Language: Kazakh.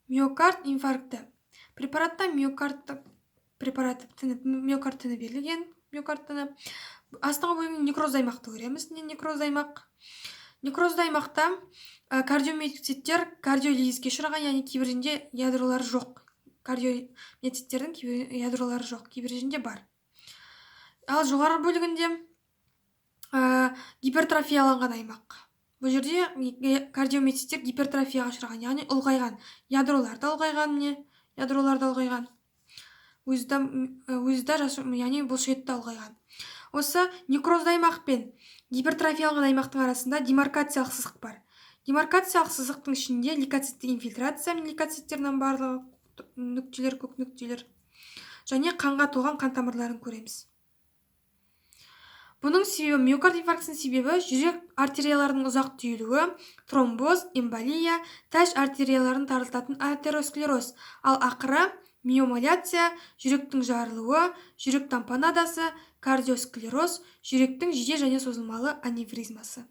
Миокард инфаркты. Препаратта миокард тіні берілген. Миокард тіні. Астыңғы бөлімнің некрозды аймақты көреміз. Некрозды аймақ. Некрозды аймақта кардиомиоциттер кардиолизиске ұшыраған, яғни кейбірінде ядролары жоқ. Кардиомиоциттердің ядролары жоқ, кейбірінде бар. Ал жоғары бөлігінде гипертрофияланған аймақ. Бұл жерде кардиомиоциттер гипертрофияға ұшыраған, яғни ұлғайған. Ядролар да ұлғайған. Яғни бұлшетті ұлғайған. Осы некрозды аймақ пен гипертрофияланған аймақтың арасында демаркациялық сызық бар. Демаркациялық сызықтың ішінде лейкоциттік инфильтрация, лейкоциттердің барлығы нүктелер, көк нүктелер, және қанға толған қан тамырларын көреміз. Бұның себебі, миокард инфарктісінің себебі жүрек артерияларының ұзақ түйілуі, тромбоз, эмболия, тәж артерияларын тарылтатын атеросклероз, ал ақыры миомаляция, жүректің жарылуы, жүрек тампонадасы, кардиосклероз, жүректің жедел және созылмалы аневризмасы.